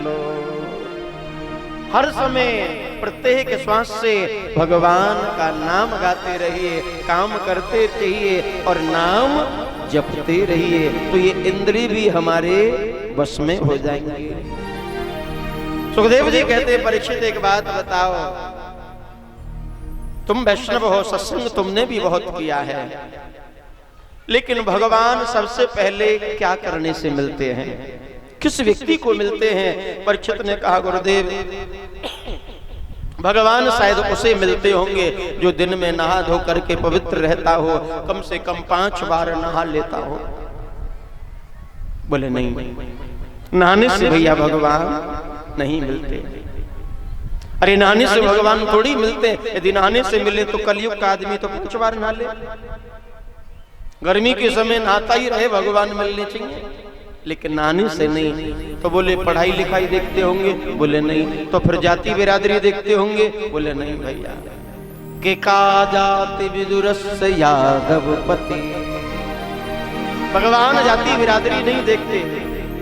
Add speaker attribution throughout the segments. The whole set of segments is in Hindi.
Speaker 1: लो। हर समय प्रत्येक श्वास से भगवान का नाम गाते रहिए, काम करते रहिए और नाम जपते रहिए, तो ये इंद्रिय भी हमारे वश में हो जाएंगे। सुखदेव जी कहते परीक्षित एक बात बताओ, तुम वैष्णव हो, सत्संग तुमने भी बहुत किया है, लेकिन भगवान सबसे पहले क्या करने से मिलते हैं, किस व्यक्ति को मिलते हैं? परीक्षित ने कहा गुरुदेव भगवान शायद उसे मिलते होंगे जो दिन में नहा धो करके पवित्र रहता हो, कम से कम 5 बार नहा लेता हो। बोले नहीं, नहाने से भैया भगवान नहीं मिलते। अरे नहाने से भगवान थोड़ी मिलते, यदि नहाने से मिले तो कलयुग का आदमी तो 5 बार नहा ले। गर्मी के समय नहाता ही रहे, भगवान मिलने चाहिए, लेकिन नहाने से नहीं। तो बोले पढ़ाई लिखाई देखते होंगे? बोले नहीं। तो फिर जाति बिरादरी देखते होंगे? बोले नहीं भैया। के का जाति विदुरस्य यादवपति, भगवान जाति बिरादरी नहीं देखते,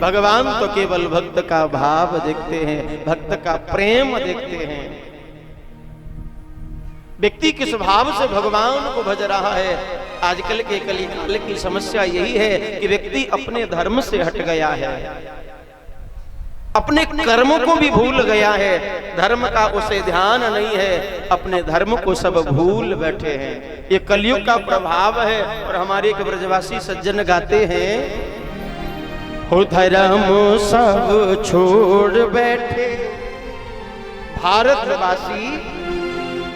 Speaker 1: भगवान तो केवल भक्त का भाव देखते हैं, भक्त का प्रेम देखते हैं। व्यक्ति किस भाव से भगवान को भज रहा है। आजकल के कलिकाल की समस्या यही है कि व्यक्ति अपने धर्म से हट गया है, अपने कर्मों को भी भूल गया है, धर्म का उसे ध्यान नहीं है, अपने धर्म को सब भूल बैठे हैं। ये कलयुग का प्रभाव है। और हमारे एक ब्रजवासी सज्जन गाते हैं, हो धर्म सब छोड़ बैठे भारतवासी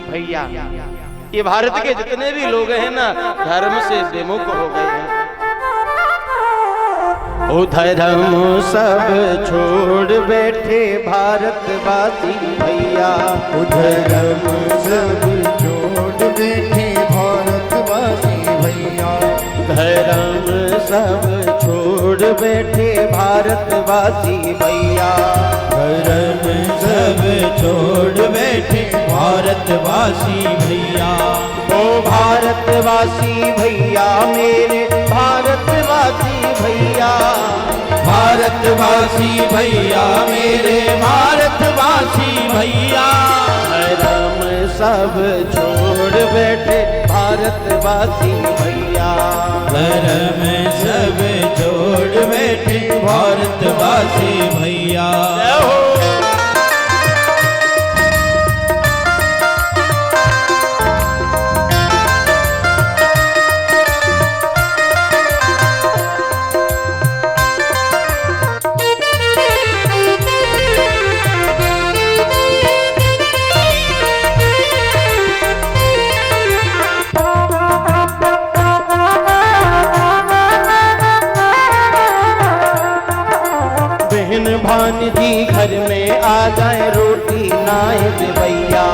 Speaker 1: भैया। ये भारत के जितने भी लोग हैं ना, धर्म से विमुख हो गए हैं। ओ धर्म सब छोड़ बैठे भारतवासी भैया,
Speaker 2: ओ धर्म सब छोड़ बैठे भारतवासी भैया,
Speaker 1: धर्म सब छोड़ बैठे भारतवासी भैया,
Speaker 2: धर्म सब छोड़ बैठे भारतवासी भैया।
Speaker 1: ओ भारतवासी भैया मेरे भारतवासी भैया,
Speaker 2: भारतवासी भैया मेरे भारतवासी भैया,
Speaker 1: धर्म सब छोड़ बैठे भारतवासी भैया,
Speaker 2: धर्म सब छोड़ बैठे भारतवासी भैया।
Speaker 1: जी घर में आ जाए रोटी नाए दे भैया,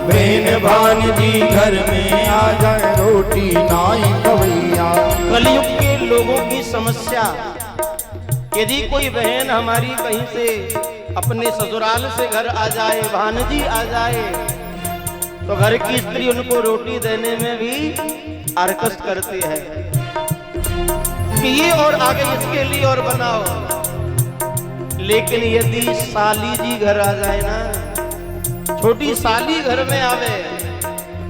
Speaker 2: बहन भान जी घर में आ जाए रोटी नाई भैया।
Speaker 1: कलयुग के लोगों की समस्या, यदि कोई बहन हमारी कहीं से अपने ससुराल से घर आ जाए, भानजी आ जाए, तो घर की स्त्री उनको रोटी देने में भी आरकस करती है कि ये और आगे इसके लिए और बनाओ। लेकिन यदि साली जी घर आ जाए ना, छोटी साली घर में आवे,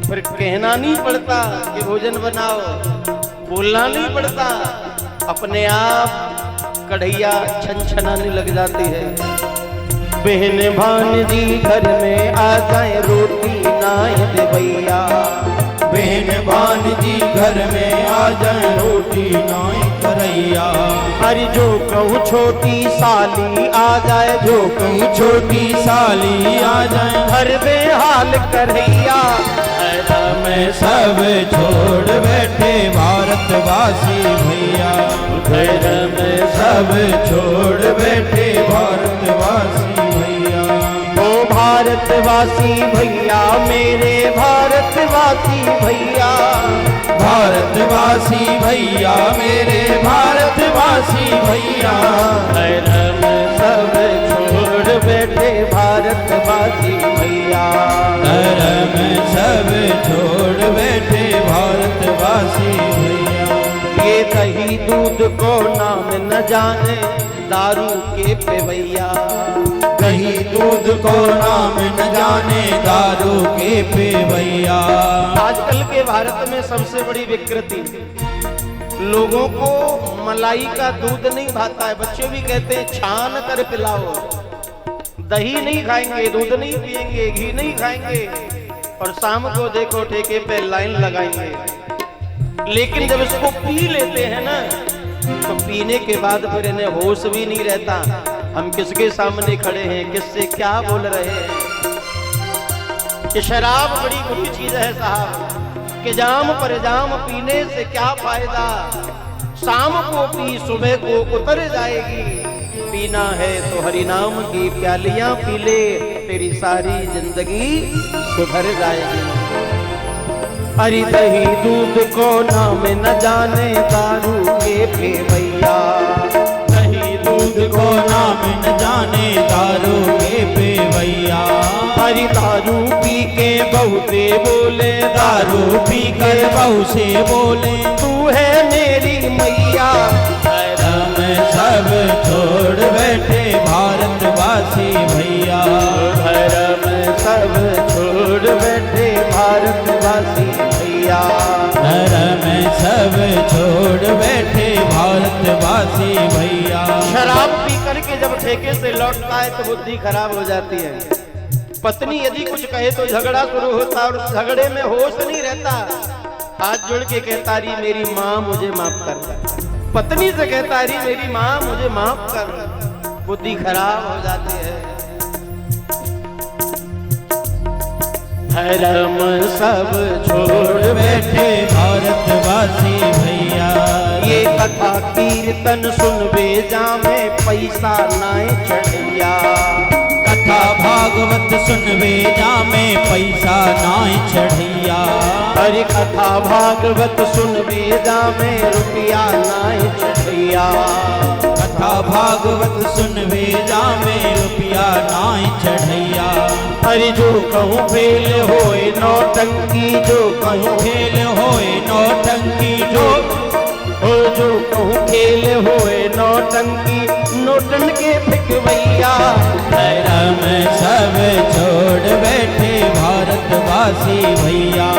Speaker 1: फिर कहना नहीं पड़ता कि भोजन बनाओ, बोलना नहीं पड़ता, अपने आप कढ़ैया छनछनाने लग जाती है। बहन भांजी घर में आ जाए रोटी नाए दे भैया,
Speaker 2: बहन भांजी घर में आ जाए रोटी नाई करैया।
Speaker 1: अरे जो कहूँ छोटी साली आ जाए,
Speaker 2: जो कहूँ छोटी साली आ जाए,
Speaker 1: घर बेहाल करैया।
Speaker 2: मैं सब छोड़ बैठे भारतवासी भैया,
Speaker 1: घर में
Speaker 2: सब छोड़ बैठे भारतवासी भैया।
Speaker 1: ओ भारतवासी भैया मेरे भारतवासी भैया,
Speaker 2: भारतवासी भैया मेरे भारतवासी भैया।
Speaker 1: धर्म सब छोड़ बैठे भारतवासी भैया,
Speaker 2: धर्म सब छोड़ बैठे भारतवासी भैया।
Speaker 1: ये दही दूध को नाम न जाने दारू के पेवैया,
Speaker 2: को नाम न जाने दारू के पेवैया।
Speaker 1: आजकल के भारत में सबसे बड़ी विकृति, लोगों को मलाई का दूध नहीं भाता है। बच्चे भी कहते हैं छान कर पिलाओ, दही नहीं खाएंगे, दूध नहीं पिएंगे, घी नहीं खाएंगे, और शाम को देखो ठेके पे लाइन लगाएंगे। लेकिन जब इसको पी लेते हैं ना, तो पीने के बाद फिर इन्हें होश भी नहीं रहता, हम किसके सामने खड़े हैं, किससे क्या बोल रहे हैं। कि शराब बड़ी बुरी चीज है साहब, कि जाम पर जाम पीने से क्या फायदा, शाम को पी सुबह को उतर जाएगी। पीना है तो हरि नाम की प्यालियां पी ले, तेरी सारी जिंदगी सुधर जाएगी। हरि दही दूध को नाम न जाने दारू के पेवैया।
Speaker 2: दही दूध को नाम न जाने दारू के पेवैया।
Speaker 1: हरि दारू पी के बहुते बोले,
Speaker 2: दारू पी कर बहु से बोले,
Speaker 1: तू है मेरी मैया।
Speaker 2: धर्म सब छोड़ बैठे भारतवासी भैया।
Speaker 1: धर्म सब छोड़ बैठे भारतवासी भैया।
Speaker 2: धर्म सब छोड़ बैठे भारतवासी भैया।
Speaker 1: शराब पी करके जब ठेके से लौटता है तो बुद्धि खराब हो जाती है। पत्नी यदि कुछ कहे तो झगड़ा शुरू होता, और झगड़े में होश नहीं रहता। हाथ जोड़ के कहता रही मेरी माँ मुझे माफ कर, पत्नी से कहता रही मेरी माँ मुझे माफ कर, बुद्धि खराब हो जाती है। धर्म सब छोड़
Speaker 2: बैठे भारतवासी भैया।
Speaker 1: ये कथा कीर्तन सुनबे जामे पैसा नाय चढ़िया।
Speaker 2: कथा भागवत सुनबे जामे पैसा नाय चढ़िया।
Speaker 1: हरि कथा भागवत सुनबे जामे रुपया नाय चढ़िया।
Speaker 2: कथा भागवत सुनबे जामे रुपया नाय चढ़ैया।
Speaker 1: हरि जो कहूँ फेल होए नौटंकी, जो कहूँ
Speaker 2: खेल होए नौटंकी, जो
Speaker 1: कहूँ खेल होए नौटंकी, नोटन के फिकवैया।
Speaker 2: धर्म सब छोड़ बैठे भारतवासी भैया।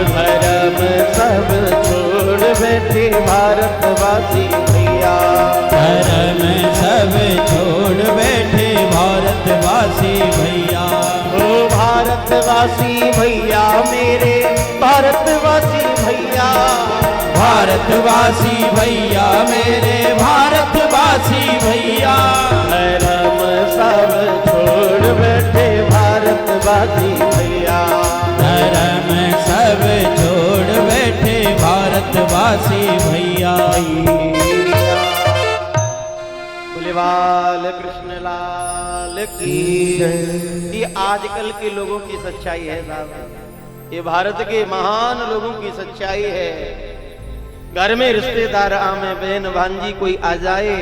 Speaker 1: धर्म सब छोड़ बैठे भारतवासी भैया।
Speaker 2: धर्म सब छोड़ बैठे भारतवासी भैया।
Speaker 1: ओ भारतवासी भैया मेरे, भारतवासी भैया।
Speaker 2: भारतवासी भैया मेरे, भारतवासी भैया।
Speaker 1: धर्म सब छोड़ बैठे भारतवासी भैया।
Speaker 2: धर्म सब छोड़ बैठे भारतवासी भैया।
Speaker 1: बोले कृष्ण लाल की जय। ये आजकल के लोगों की सच्चाई है साहब, ये भारत के महान लोगों की सच्चाई है। घर में रिश्तेदार आमे, बहन भांजी कोई आ जाए,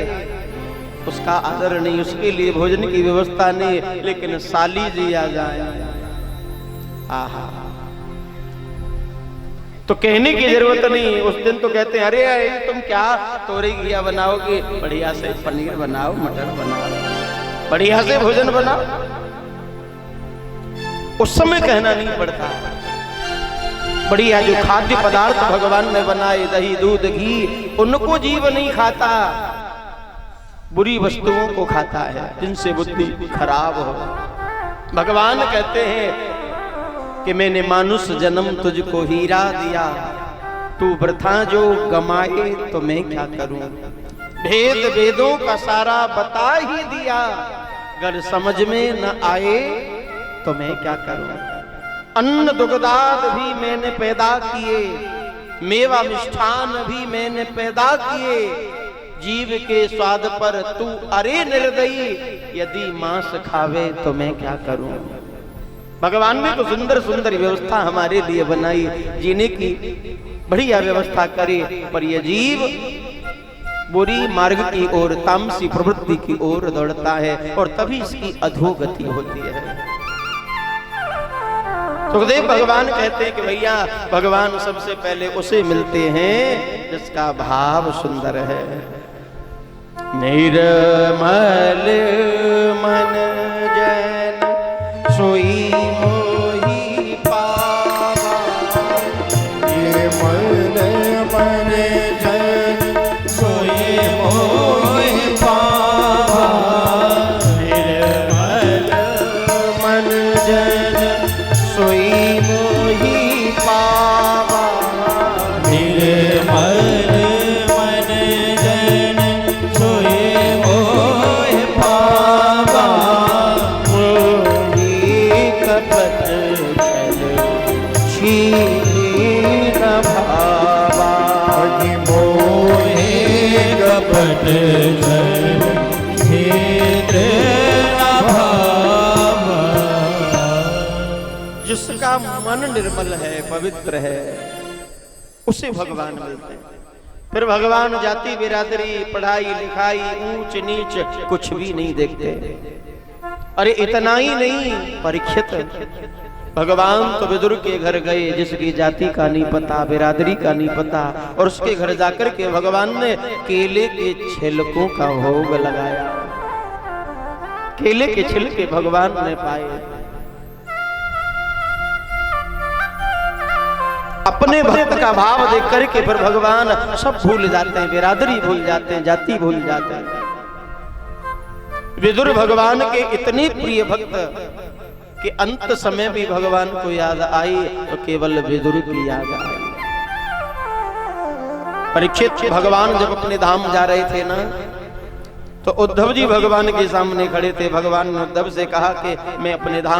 Speaker 1: उसका आदर नहीं, उसके लिए भोजन की व्यवस्था नहीं, लेकिन साली जी आ जाए, आहा, तो कहने की जरूरत नहीं। उस दिन तो कहते हैं अरे अरे तुम क्या तोरी घिया बनाओगे, बढ़िया से पनीर बनाओ, मटर बनाओ, बढ़िया से भोजन बनाओ। उस समय कहना नहीं पड़ता। बढ़िया जो खाद्य पदार्थ भगवान ने बनाए, दही दूध घी, उनको जीव नहीं खाता, बुरी वस्तुओं को खाता है, जिनसे बुद्धि खराब हो। भगवान कहते हैं कि मैंने मानुष जन्म तुझको हीरा दिया, तू वृथा जो गमाए तो मैं क्या करूं। भेद वेदों का सारा बता ही दिया, अगर समझ में न आए तो मैं क्या करूं। अन्न दुग्धाद भी मैंने पैदा किए, मेवा मिष्ठान भी मैंने पैदा किए, जीव के स्वाद पर तू अरे निर्दयी, यदि मांस खावे तो मैं क्या करूं। भगवान ने तो सुंदर सुंदर व्यवस्था हमारे लिए बनाई, जीने की बढ़िया व्यवस्था करे, पर यह जीव बुरी मार्ग की ओर, तामसी प्रवृत्ति की ओर दौड़ता है, और तभी इसकी अधोगति होती है। सुखदेव भगवान कहते हैं कि भैया भगवान सबसे पहले उसे मिलते हैं जिसका भाव सुंदर है। निर्मल मन जैन सोई मोही पावा।
Speaker 2: ये मन मन जन सोए मोहि पावा।
Speaker 1: निर्मल मन जन सोई मोही पावा।
Speaker 2: निर्मल मन जन सोए मोहि पावा।
Speaker 1: मोही कपट छल छीन भावा।
Speaker 2: मोहे कपट छल छेद अभावा।
Speaker 1: जिसका मन निर्मल है, पवित्र है, उसे भगवान मिलते हैं। फिर भगवान जाति बिरादरी, पढ़ाई लिखाई, ऊंच नीच कुछ भी नहीं देखते। अरे इतना ही नहीं, परीक्षित भगवान तो विदुर के घर गए, जिसकी जाति का नहीं पता, बिरादरी का नहीं पता, और उसके घर जाकर के भगवान ने केले के छिलकों का भोग लगाया। केले के छिलके भगवान ने पाए। अपने भक्त का भाव देख करके फिर भगवान सब भूल जाते हैं, बिरादरी भूल जाते हैं, जाति भूल जाते हैं। विदुर भगवान के इतने प्रिय भक्त कि अंत समय भी भगवान को याद आई तो केवल विदुर की याद आई। परीक्षित भगवान जब अपने धाम जा रहे थे ना, तो उद्धव जी भगवान के सामने खड़े थे। भगवान ने उद्धव से कहा कि मैं अपने धाम